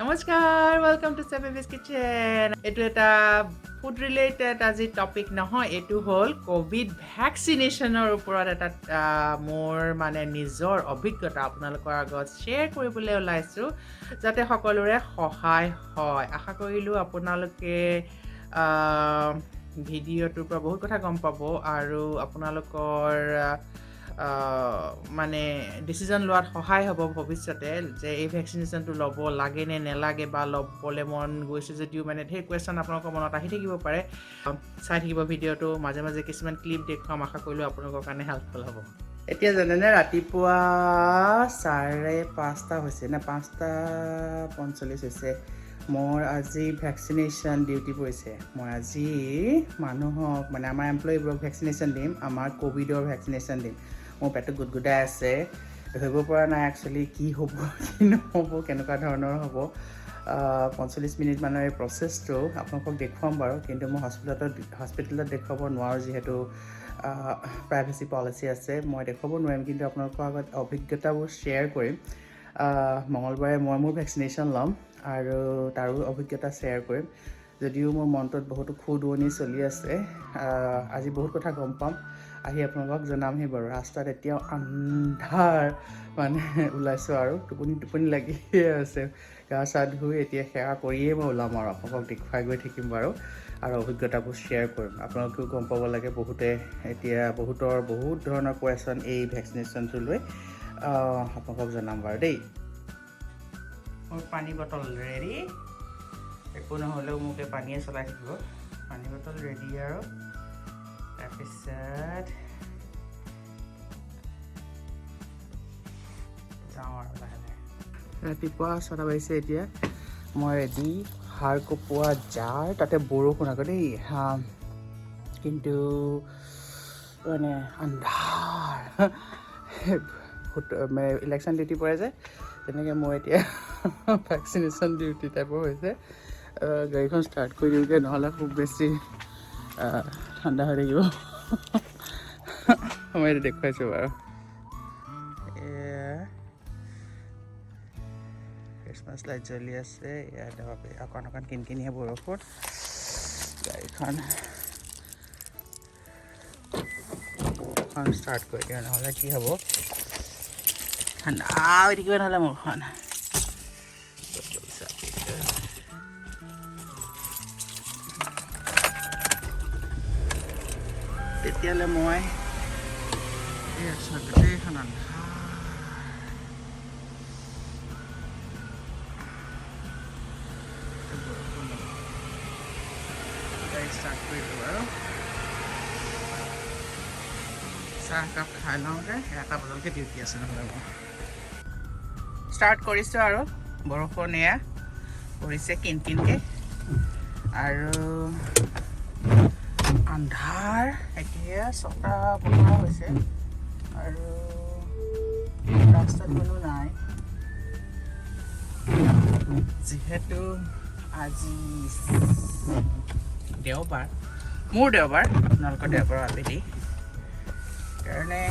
নমস্কাৰ, welcome to চেভেভিজ kitchen. এইটো এটা ফুড ৰিলেটেড আজি টপিক নহয়, এইটো হ'ল ক'ভিড ভেকচিনেশ্যনৰ ওপৰত এটা মোৰ নিজৰ অভিজ্ঞতা আপোনালোকৰ আগত শ্বেয়াৰ কৰিবলৈ ওলাইছোঁ, যাতে সকলোৰে সহায় হয়। আশা কৰিলোঁ আপোনালোকে ভিডিঅ'টোৰ পৰা বহুত কথা গম পাব আৰু আপোনালোকৰ ডিচিজন লোৱাত সহায় হ'ব ভৱিষ্যতে যে এই ভেকচিনেশ্যনটো ল'ব লাগে নে নেলাগে বা ল'বলৈ মন গৈছে যদিও ঢেৰ কুৱেশ্যন আপোনালোকৰ মনত আহি থাকিব পাৰে। চাই থাকিব ভিডিঅ'টো, মাজে মাজে কিছুমান ক্লিপ দেখুৱাম, আশা কৰিলোঁ আপোনালোকৰ কাৰণে হেল্পফুল হ'ব। এতিয়া জানেনে ৰাতিপুৱা 5:30 হৈছে নে 5:45 হৈছে। মোৰ আজি ভেকচিনেশ্যন ডিউটি পৰিছে। মই আজি মানুহক আমাৰ এমপ্লয়ীবোৰক ভেকচিনেশ্যন দিম, আমাৰ ক'ভিডৰ ভেকচিনেশ্যন দিম। মোৰ পেটটো গুদগুদাই আছে, ধৰিব পৰা নাই একচুৱেলি কি হ'ব কি নহ'ব, কেনেকুৱা ধৰণৰ হ'ব। 45 মিনিটমানৰ এই প্ৰচেছটো আপোনালোকক দেখুৱাম বাৰু, কিন্তু মই হস্পিটেলত দেখুৱাব নোৱাৰোঁ, যিহেতু প্ৰাইভেচি পলিচি আছে। মই দেখুৱাব নোৱাৰিম, কিন্তু আপোনালোকৰ আগত অভিজ্ঞতাবোৰ শ্বেয়াৰ কৰিম। মঙলবাৰে মই মোৰ ভেকচিনেশ্যন ল'ম আৰু তাৰো অভিজ্ঞতা শ্বেয়াৰ কৰিম। যদিও মোৰ মনটোত বহুতো খুদুৱনি চলি আছে, আজি বহুত কথা গম পাম, আহি আপোনালোকক জনামহি বাৰু। ৰাস্তাত এতিয়াও আন্ধাৰ ওলাইছোঁ আৰু টোপনি লাগিয়ে আছে। গা চা ধুই এতিয়া সেৱা কৰিয়েই মই ওলাম আৰু আপোনালোকক দেখুৱাই গৈ থাকিম বাৰু, আৰু অভিজ্ঞতাবোৰ শ্বেয়াৰ কৰিম। আপোনালোকেও গম পাব লাগে, বহুতে এতিয়া বহুত ধৰণৰ কুৱেশ্যন এই ভেকচিনেশ্যনটো লৈ। আপোনালোকক জনাম বাৰু দেই। মোৰ পানী বটল ৰেডি, একো নহ'লেও মোক এই পানীয়ে চলাই থাকিব। পানী বটল ৰেডি আৰু তাৰপিছত যাওঁ আৰু লাহে লাহে। ৰাতিপুৱা 6টা বাজিছে এতিয়া। মই ৰেডি, সাৰ কপোৱা জাৰ, তাতে বৰষুণ আকৌ দেই, কিন্তু আন্ধাৰ। ইলেকশ্যন ডিউটি পৰে যে, তেনেকৈ মই এতিয়া ভেকচিনেশ্যন ডিউটি টাইপৰ হৈছে। গাড়ীখন ষ্টাৰ্ট কৰি দিওঁগৈ, নহ'লে খুব বেছি ঠাণ্ডা হৈ থাকিব। মই এইটো দেখুৱাইছোঁ বাৰু। ক্ৰিছমাছ লাইট জ্বলি আছে। ইয়াত অকণ কিনকিনিয়া বৰষুণ। গাড়ীখন ষ্টাৰ্ট কৰি দিওঁ, নহ'লে কি হ'ব, ঠাণ্ডা হৈ থাকিব নহ'লে মোৰখন। তেতিয়াহ'লে মই গোটেইখন ষ্টাৰ্ট কৰি দিওঁ বাৰু। চাহ একাপ খাই লওঁগৈ, 1টা বজালৈকে ডিউটি আছে নহ'লে মই। ষ্টাৰ্ট কৰিছোঁ আৰু বৰষুণ এয়া পৰিছে কিনকিনকৈ, আৰু আন্ধাৰ। এতিয়া 6টা বজা হৈছে আৰু ৰাস্তাত কোনো নাই, যিহেতু আজি দেওবাৰ, মোৰ দেওবাৰ, আপোনালোকৰ দেওবাৰ আবেলি কাৰণে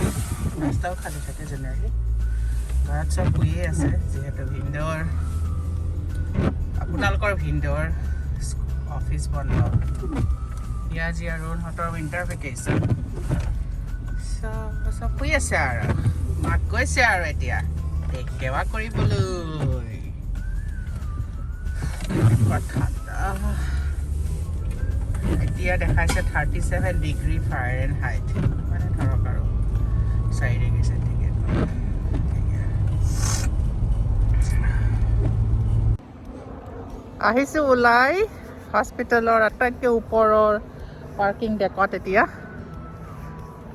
ৰাস্তাও খালী থাকে জেনেৰেলি। ঘৰত চব শুয়ে আছে, যিহেতু আপোনালোকৰ ভিনদেউৰ অফিচ বন্ধ। পিয়াজি আৰু অৰুণহঁতৰ উইণ্টাৰ ভেকেশ্যন, চব শুই আছে আৰু মাক গৈছে আৰু এতিয়া সেৱা কৰিবলৈ। ঠাণ্ডা এতিয়া দেখাইছে 37 ডিগ্ৰী ফাৰেনহাইট, ধৰক আৰু 4 ডিগ্ৰী চেণ্টিগ্ৰেড। আহিছোঁ ওলাই হস্পিটেলৰ আটাইতকৈ ওপৰৰ পাৰ্কিং ডেকত। এতিয়া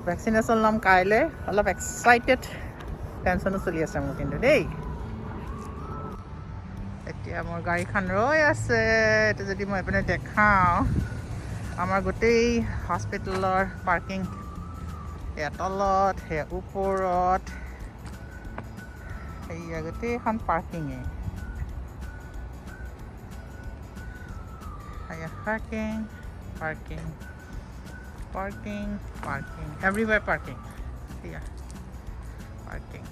ভেকচিনেশ্যন ল'ম কাইলৈ, অলপ এক্সাইটেড, টেনশ্যনো চলি আছে মোৰ কিন্তু দেই। এতিয়া মোৰ গাড়ীখন ৰৈ আছে। এইটো যদি মই এইপিনে দেখাওঁ, আমাৰ গোটেই হস্পিটেলৰ পাৰ্কিং সেয়া তলত, সেয়া ওপৰত, সেয়া গোটেইখন পাৰ্কিঙেই। Parking, everywhere parking. Yeah, parking.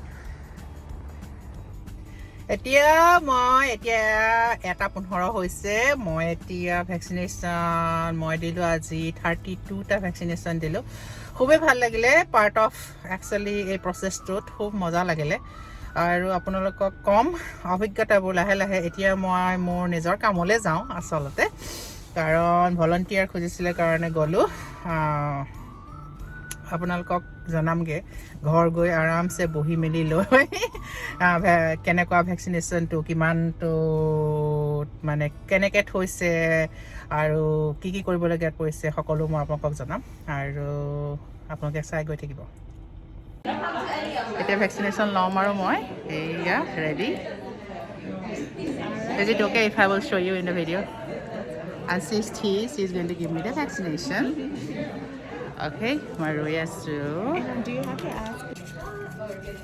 এতিয়া 1:15 হৈছে মই এতিয়া ভেকচিনেশ্যন মই দিলোঁ আজি 32টা ভেকচিনেশ্যন দিলোঁ খুবেই ভাল লাগিলে পাৰ্ট অফ একচুৱেলি এই প্ৰচেছটোত খুব মজা লাগিলে আৰু আপোনালোকক কম অভিজ্ঞতাবোৰ লাহে লাহে এতিয়া মই মোৰ নিজৰ কামলৈ যাওঁ আচলতে কাৰণ ভলণ্টিয়াৰ খুজিছিলে কাৰণে গ'লোঁ আপোনালোকক জনামগৈ ঘৰ গৈ আৰামছে বহি মেলি লৈ কেনেকুৱা ভেকচিনেশ্যনটো কিমানটো মানে কেনেকৈ থৈছে আৰু কি কি কৰিবলগীয়া পৰিছে সকলো মই আপোনালোকক জনাম আৰু আপোনালোকে চাই গৈ থাকিব এতিয়া ভেকচিনেশ্যন ল'ম আৰু মই এয়া ready Is it okay if I will show you in the video? And she's going to give me the vaccination. Okay, মই ৰৈ আছোঁ Do you have to ask?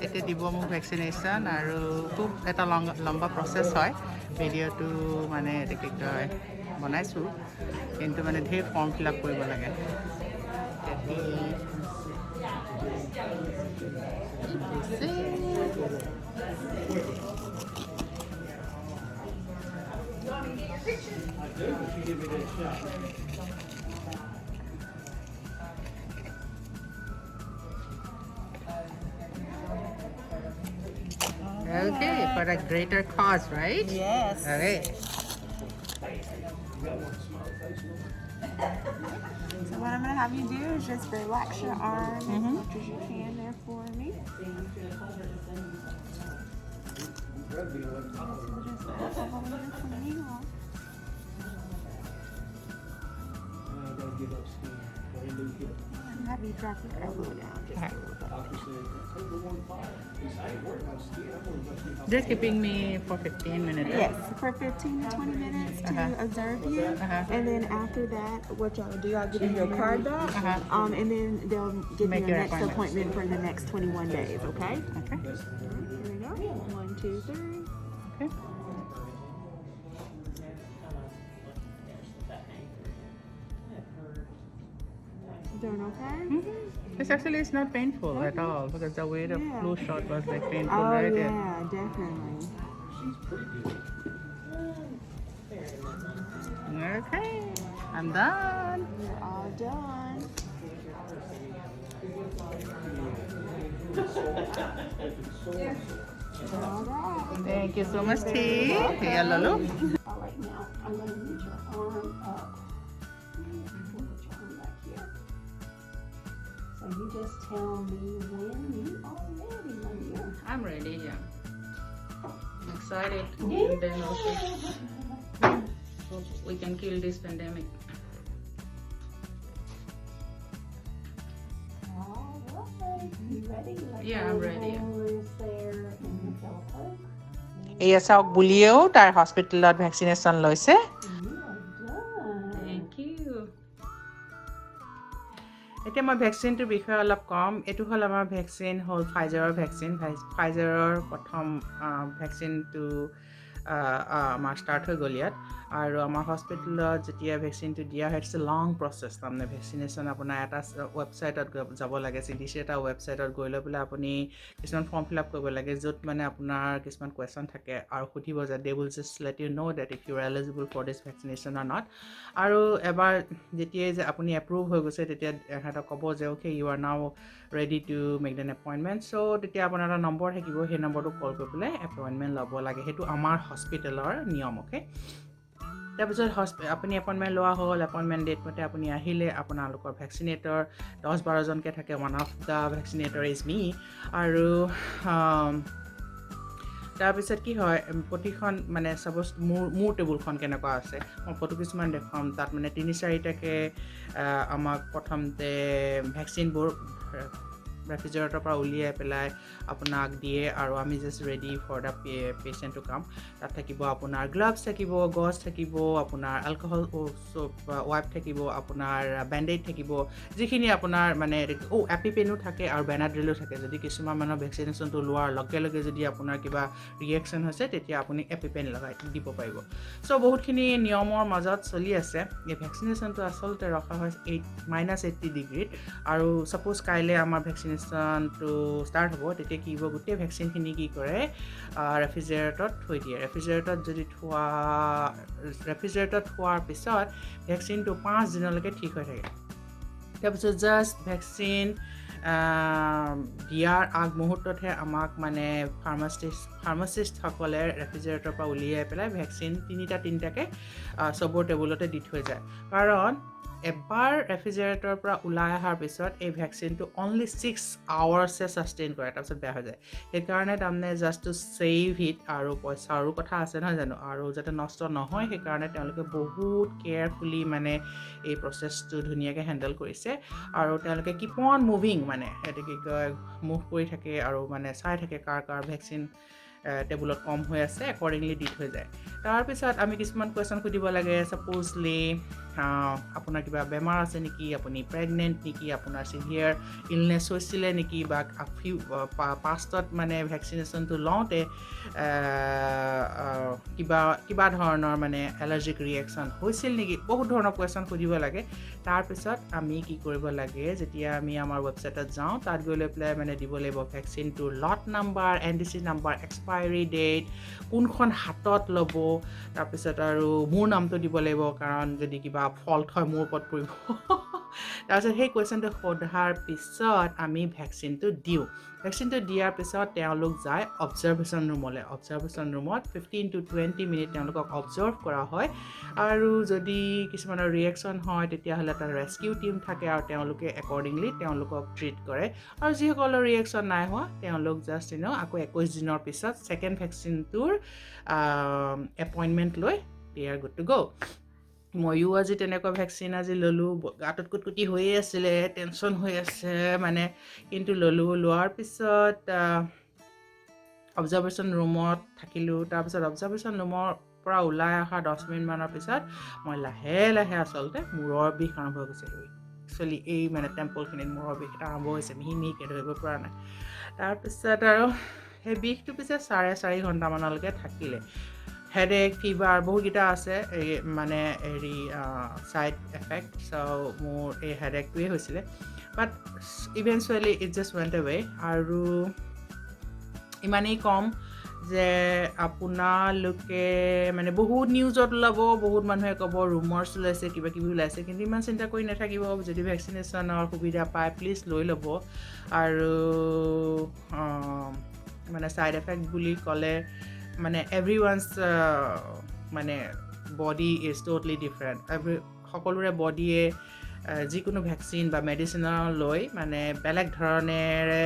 এতিয়া দিব মোক ভেকচিনেশ্যন আৰু খুব এটা লম্বা প্ৰচেছ হয় ভিডিঅ'টো মানে কি কয় বনাইছোঁ কিন্তু মানে ধেৰ ফৰ্ম ফিল আপ কৰিব লাগে Okay, for a greater cause, right? Yes. Okay. So what I'm going to have you do is just relax your arm as much as you can there for me. So just put a little bit of cleaning on. And have you drop your elbow down just a little bit. They're keeping me for 15 minutes. Yes, for 15 to 20 minutes to observe you. And then after that, what y'all do, I'll give you your card back. And then they'll give Make you your your next appointment for the next 21 days, okay? Okay. Here we go. 1, 2, 3. Okay. Doing okay? It's actually it's not painful at all because the way the flu shot was like painful, Oh, right? yeah, definitely. Okay, I'm done. You're all done. All right. Thank you so much, T. Hey, Lolo. All right, now I'm going to move your arm up. Put your arm back here. So you just tell me when you are ready, my dear. I'm ready, yeah. I'm excited. And then also, hope we can kill this pandemic. All right. You ready? Yeah, I'm ready. There in the telephone. এয়া চাওক বুলিয়েও তাৰ হস্পিটেলত vaccination লৈছে You are done. Thank you এতিয়া মই ভেকচিনটোৰ বিষয়ে অলপ কম এইটো হ'ল আমাৰ ভেকচিন হ'ল ফাইজাৰৰ ভেকচিন ফাইজাৰৰ প্ৰথম ভেকচিনটো আমাৰ ষ্টাৰ্ট হৈ গ'ল ইয়াত আৰু আমাৰ হস্পিটেলত যেতিয়া ভেকচিনটো দিয়া হয় ইটছ এ লং প্ৰচেছ তাৰমানে ভেকচিনেশ্যন আপোনাৰ এটা ৱেবছাইটত যাব লাগে CDC এটা ৱেবছাইটত গৈ লৈ পেলাই আপুনি কিছুমান ফৰ্ম ফিল আপ কৰিব লাগে য'ত মানে আপোনাৰ কিছুমান কুৱেশ্যন থাকে আৰু সুধিব যে they will just let you know' date if you are eligible for this vaccination or not আৰু এবাৰ যেতিয়াই যে আপুনি এপ্ৰুভ হৈ গৈছে তেতিয়া সিহঁতক ক'ব যে okay you are now ready to make an appointment so' তেতিয়া আপোনাৰ এটা নম্বৰ থাকিব সেই নম্বৰটো কল কৰি পেলাই এপইণ্টমেণ্ট ল'ব লাগে সেইটো আমাৰ হস্পিটেলৰ নিয়ম অ'কে তাৰপিছত আপুনি এপইণ্টমেণ্ট লোৱা হ'ল এপইণ্টমেণ্ট ডেট মতে আপুনি আহিলে আপোনালোকৰ ভেকচিনেটৰ 10-12জনকৈ থাকে one of the vaccinator is me আৰু তাৰপিছত কি হয় প্ৰতিখন মানে ছাপ'জ মোৰ টেবুলখন কেনেকুৱা আছে মই ফটো কিছুমান দেখুৱাম তাত মানে 3-4টাকৈ আমাক প্ৰথমতে ভেকচিনবোৰ ৰেফ্ৰিজাৰেটৰ পৰা উলিয়াই পেলাই আপোনাক দিয়ে আৰু আমি just ready for the patient to come তাত থাকিব আপোনাৰ গ্লাভছ থাকিব গজ থাকিব আপোনাৰ এলকহল ৱাইপ থাকিব আপোনাৰ বেণ্ডেড থাকিব যিখিনি আপোনাৰ মানে এপিপেনো থাকে আৰু বেনাড্ৰিলো থাকে যদি কিছুমান মানুহৰ ভেকচিনেশ্যনটো লোৱাৰ লগে লগে যদি আপোনাৰ কিবা ৰিয়েকশ্যন হৈছে তেতিয়া আপুনি এপিপেন লগাই দিব পাৰিব চ' বহুতখিনি নিয়মৰ মাজত চলি আছে এই ভেকচিনেশ্যনটো আচলতে ৰখা হয় -80 ডিগ্ৰীত আৰু ছাপ'জ কাইলৈ আমাৰ ভেকচিনেশ্যন ভেকচিনেশ্যনটো ষ্টাৰ্ট হ'ব তেতিয়া কি হ'ব গোটেই ভেকচিনখিনি কি কৰে ৰেফ্ৰিজাৰেটৰত থৈ দিয়ে ৰেফ্ৰিজাৰেটৰত থোৱাৰ পিছত ভেকচিনটো 5 দিনলৈকে ঠিক হৈ থাকে তাৰপিছত জাষ্ট ভেকচিন দিয়াৰ আগমুহূৰ্ততহে আমাক মানে ফাৰ্মাচিষ্টসকলে ৰেফ্ৰিজাৰেটৰৰ পৰা উলিয়াই পেলাই ভেকচিন তিনিটাকে চবৰ টেবুলতে দি থৈ যায় কাৰণ এবাৰ ৰেফ্ৰিজাৰেটৰৰ পৰা ওলাই অহাৰ পিছত এই ভেকচিনটো অনলি 6 আৱাৰ্ছে ছাষ্টেইন কৰে তাৰপিছত বেয়া হৈ যায় সেইকাৰণে তাৰমানে জাষ্ট টু ছেভ ইট আৰু পইচাৰো কথা আছে নহয় জানো আৰু যাতে নষ্ট নহয় সেইকাৰণে তেওঁলোকে বহুত কেয়াৰফুলি মানে এই প্ৰচেছটো ধুনীয়াকৈ হেণ্ডেল কৰিছে আৰু তেওঁলোকে কিপ অন মুভিং মানে সেইটো কি কয় মুভ কৰি থাকে আৰু মানে চাই থাকে কাৰ ভেকচিন টেবুলত কম হৈ আছে একৰ্ডিংলি দি থৈ যায় তাৰপিছত আমি কিছুমান কুৱেশ্যন সুধিব লাগে ছাপ'জলি আপোনাৰ কিবা বেমাৰ আছে নেকি আপুনি প্ৰেগনেণ্ট নেকি আপোনাৰ চিভিয়াৰ ইলনেছ হৈছিলে নেকি বা পাষ্টত মানে ভেকচিনেশ্যনটো লওঁতে কিবা ধৰণৰ মানে এলাৰ্জিক ৰিয়েকশ্যন হৈছিল নেকি বহুত ধৰণৰ কুৱেশ্যন সুধিব লাগে তাৰপিছত আমি কি কৰিব লাগে যেতিয়া আমি আমাৰ ৱেবছাইটত যাওঁ তাত গৈ লৈ পেলাই মানে দিব লাগিব ভেকচিনটোৰ lot number NDC number expiry date কোনখন হাতত ল'ব তাৰপিছত আৰু মোৰ নামটো দিব লাগিব কাৰণ যদি কিবা ফল্ট হয় মোৰ ওপৰত পৰিব তাৰপিছত সেই কুৱেশ্যনটো সোধাৰ পিছত আমি ভেকচিনটো দিওঁ ভেকচিনটো দিয়াৰ পিছত তেওঁলোক যায় অবজাৰ্ভেশ্যন ৰুমত 15 to 20 মিনিট তেওঁলোকক অবজাৰ্ভ কৰা হয় আৰু যদি কিছুমানৰ ৰিয়েকশ্যন হয় তেতিয়াহ'লে এটা ৰেস্কিউ টিম থাকে আৰু তেওঁলোকে একৰ্ডিংলি তেওঁলোকক ট্ৰিট কৰে আৰু যিসকলৰ ৰিয়েকশ্যন নাই হোৱা তেওঁলোক জাষ্ট আকৌ 21 দিনৰ পিছত ছেকেণ্ড ভেকচিনটোৰ এপইণ্টমেণ্ট লৈ দে আৰ গুড টু গ' ময়ো আজি তেনেকুৱা ভেকচিন আজি ল'লোঁ গাটোত কুটকুটি হৈয়ে আছিলে টেনশ্যন হৈ আছে মানে কিন্তু লোৱাৰ পিছত অবজাৰ্ভেশ্যন ৰুমত থাকিলোঁ তাৰপিছত অবজাৰ্ভেশ্যন ৰুমৰ পৰা ওলাই অহা 10 মিনিটমানৰ পিছত মই লাহে লাহে আচলতে মূৰৰ বিষ আৰম্ভ হৈছে একচুৱেলি এই মানে টেম্পলখিনিত মূৰৰ বিষ এটা আৰম্ভ হৈছে মিহিকে ধৰিব পৰা নাই তাৰপিছত আৰু সেই বিষটো পিছে 4.5 ঘণ্টামানলৈকে থাকিলে হেডেক ফিভাৰ বহুতকেইটা আছে এই মানে হেৰি ছাইড এফেক্ট মোৰ এই হেডেকটোৱে হৈছিলে but eventually it just went away আৰু ইমানেই কম যে আপোনালোকে মানে বহুত নিউজত ওলাব বহুত মানুহে ক'ব ৰুমাৰ্ছ ওলাইছে কিবা কিবি ওলাইছে কিন্তু ইমান চিন্তা কৰি নাথাকিব যদি ভেকচিনেশ্যনৰ সুবিধা পায় প্লিজ লৈ ল'ব আৰু মানে ছাইড এফেক্ট বুলি ক'লে মানে এভৰিৱানছ মানে বডি ইজ ট'টলি ডিফাৰেণ্ট সকলোৰে বডিয়ে যিকোনো ভেকচিন বা মেডিচিনৰ লৈ মানে বেলেগ ধৰণেৰে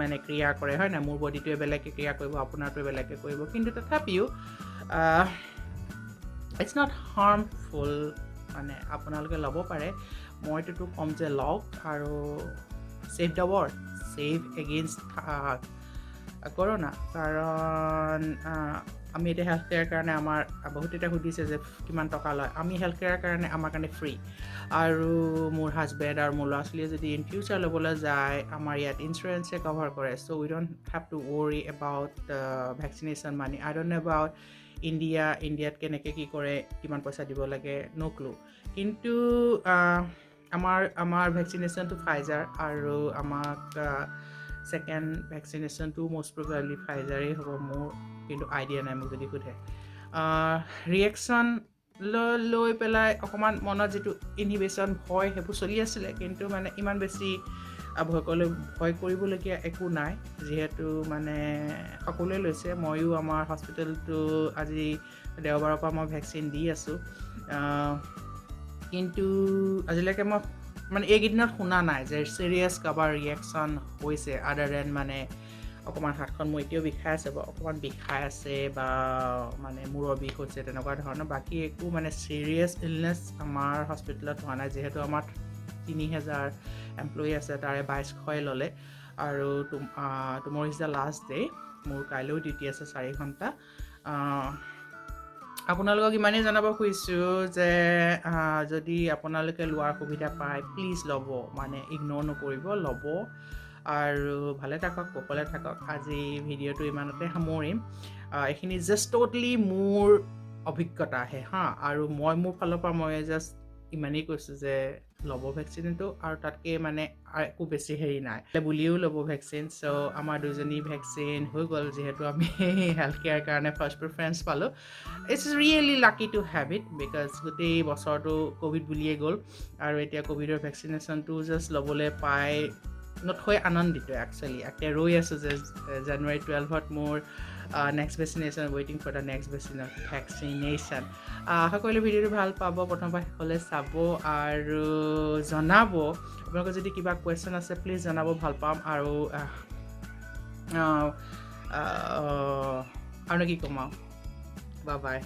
মানে ক্ৰিয়া কৰে হয় নাই মোৰ বডিটোৱে বেলেগকৈ ক্ৰিয়া কৰিব আপোনাৰটোৱে বেলেগকৈ কৰিব কিন্তু তথাপিও ইটছ নট হাৰ্মফুল মানে আপোনালোকে ল'ব পাৰে মইতো ক'ম যে লওক আৰু save the world save against corona কাৰণ আমি এতিয়া হেল্থ কেয়াৰ কাৰণে আমাৰ বহুত এতিয়া সুধিছে যে কিমান টকা লয় আমি হেল্থ কেয়াৰৰ কাৰণে আমাৰ কাৰণে ফ্ৰী আৰু মোৰ হাজবেণ্ড আৰু মোৰ ল'ৰা ছোৱালীয়ে যদি ইন ফিউচাৰ ল'বলৈ যায় আমাৰ ইয়াত ইঞ্চুৰেঞ্চে কভাৰ কৰে so' we don't have to worry about vaccination money I don't know' about ইণ্ডিয়াত কেনেকৈ কি কৰে কিমান পইচা দিব লাগে ন' ক্লু কিন্তু আমাৰ ভেকচিনেশ্যনটো ফাইজাৰ আৰু আমাক ছেকেণ্ড ভেকচিনেশ্যনটো মষ্ট প্ৰবেবলি ফাইজাৰেই হ'ব মোৰ কিন্তু আইডিয়া নাই মোক যদি সোধে ৰিয়েকশ্যন লৈ পেলাই অকণমান মনত যিটো ইনহিবিশ্যন ভয় সেইবোৰ চলি আছিলে কিন্তু মানে ইমান বেছি ভয় কৰিবলগীয়া একো নাই যিহেতু মানে সকলোৱে লৈছে ময়ো আমাৰ হস্পিটেলটো আজি দেওবাৰৰ পৰা মই ভেকচিন দি আছোঁ কিন্তু আজিলৈকে মই মানে এইকেইদিনত শুনা নাই যে চিৰিয়াছ কাৰোবাৰ ৰিয়েকশ্যন হৈছে আদাৰ দেন মানে অকণমান হাতখন মোৰ এতিয়াও বিষাই আছে বা অকণমান বিষাই আছে বা মানে মূৰৰ বিষ হৈছে তেনেকুৱা ধৰণৰ বাকী একো মানে চিৰিয়াছ ইলনেছ আমাৰ হস্পিটেলত হোৱা নাই যিহেতু আমাৰ 3,000 এমপ্লয়ী আছে তাৰে 2200 ল'লে আৰু tomorrow is the last day মোৰ কাইলৈও ডিউটি আছে 4 ঘণ্টা আপোনালোকক ইমানেই জনাব খুজিছোঁ যে যদি আপোনালোকে লোৱাৰ সুবিধা পায় প্লিজ ল'ব মানে ইগন'ৰ নকৰিব ল'ব আৰু ভালে থাকক কুশলে থাকক আজি ভিডিঅ'টো ইমানতে সামৰিম এইখিনি জাষ্ট ট'টেলি মোৰ অভিজ্ঞতা আহে আৰু মই মোৰ ফালৰ পৰা মই জাষ্ট ইমানেই কৈছোঁ যে ল'ব ভেকচিনটো আৰু তাতকৈ মানে একো বেছি হেৰি নাই বুলিও ল'ব ভেকচিন চ' আমাৰ দুজনী ভেকচিন হৈ গ'ল যিহেতু আমি হেল্থ কেয়াৰ কাৰণে ফাৰ্ষ্ট প্ৰিফাৰেঞ্চ পালোঁ it's really lucky to have it because গোটেই বছৰটো ক'ভিড বুলিয়ে গ'ল আৰু এতিয়া ক'ভিডৰ ভেকচিনেশ্যনটো জাষ্ট ল'বলৈ পাই নথৈ আনন্দিত একচুৱেলি এতিয়া ৰৈ আছোঁ যে জানুৱাৰী 12ত মোৰ নেক্সট ভেকচিনেশ্যন ৱেইটিং ফৰ দ্য নেক্সট ভেকচিনেশ্যন আশা কৰিলোঁ ভিডিঅ'টো ভাল পাব প্ৰথমবাৰ শেষলৈ চাব আৰু জনাব আপোনালোকৰ যদি কিবা কুৱেশ্যন আছে প্লিজ জনাব ভাল পাম আৰু আৰুনো কি ক'ম আৰু বাই বাই